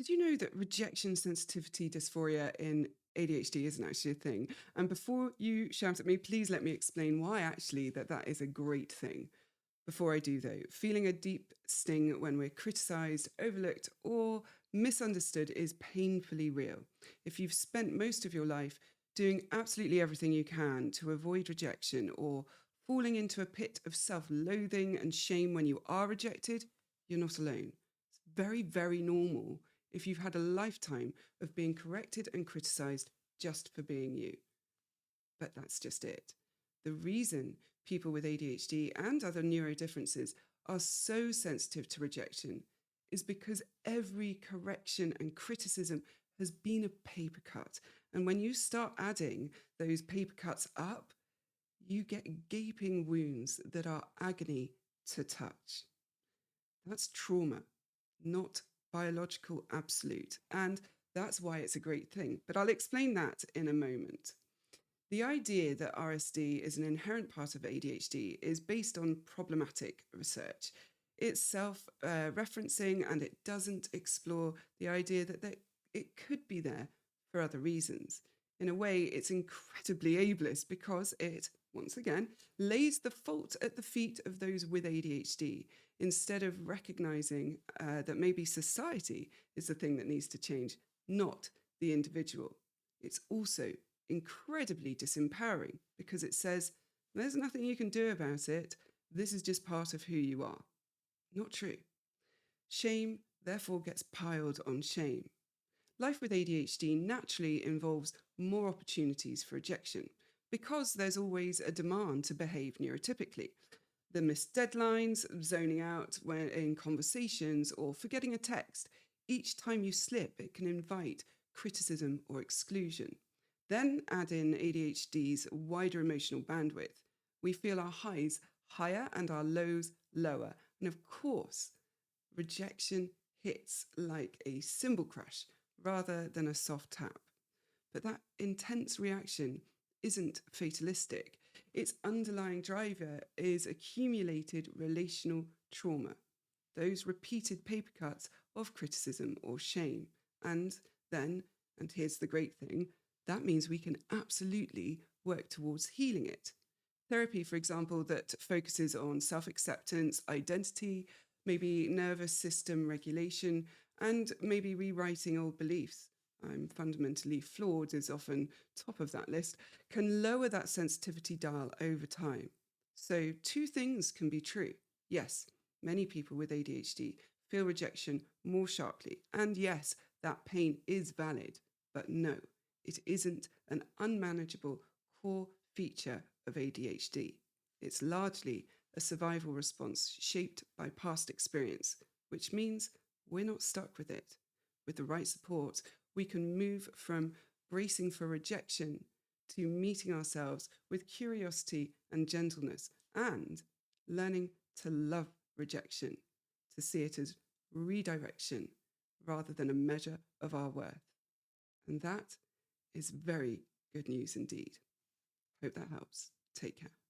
Did you know that rejection sensitivity dysphoria in ADHD isn't actually a thing? And before you shout at me, please let me explain why actually that is a great thing. Before I do, though, feeling a deep sting when we're criticized, overlooked, or misunderstood is painfully real. If you've spent most of your life doing absolutely everything you can to avoid rejection or falling into a pit of self loathing and shame when you are rejected, you're not alone. It's very, very normal if you've had a lifetime of being corrected and criticized just for being you. But that's just it. The reason people with ADHD and other neurodifferences are so sensitive to rejection is because every correction and criticism has been a paper cut. And when you start adding those paper cuts up, you get gaping wounds that are agony to touch. That's trauma, not biological absolute. And that's why it's a great thing. But I'll explain that in a moment. The idea that RSD is an inherent part of ADHD is based on problematic research. It's self-referencing and it doesn't explore the idea that it could be there for other reasons. In a way, it's incredibly ableist because it, once again, lays the fault at the feet of those with ADHD instead of recognizing that maybe society is the thing that needs to change, not the individual. It's also incredibly disempowering because it says, there's nothing you can do about it. This is just part of who you are. Not true. Shame, therefore, gets piled on shame. Life with ADHD naturally involves more opportunities for rejection because there's always a demand to behave neurotypically. The missed deadlines, zoning out when in conversations, or forgetting a text. Each time you slip, it can invite criticism or exclusion. Then add in ADHD's wider emotional bandwidth. We feel our highs higher and our lows lower. And of course, rejection hits like a cymbal crash rather than a soft tap. But that intense reaction isn't fatalistic. Its underlying driver is accumulated relational trauma, those repeated paper cuts of criticism or shame. And then, and here's the great thing, that means we can absolutely work towards healing it. Therapy, for example, that focuses on self-acceptance, identity, maybe nervous system regulation, and maybe rewriting old beliefs. I'm fundamentally flawed is often top of that list, can lower that sensitivity dial over time. So two things can be true. Yes, many people with ADHD feel rejection more sharply. And yes, that pain is valid. But no, it isn't an unmanageable core feature of ADHD. It's largely a survival response shaped by past experience, which means we're not stuck with it. With the right support, we can move from bracing for rejection to meeting ourselves with curiosity and gentleness and learning to love rejection, to see it as redirection rather than a measure of our worth. And that is very good news indeed. Hope that helps. Take care.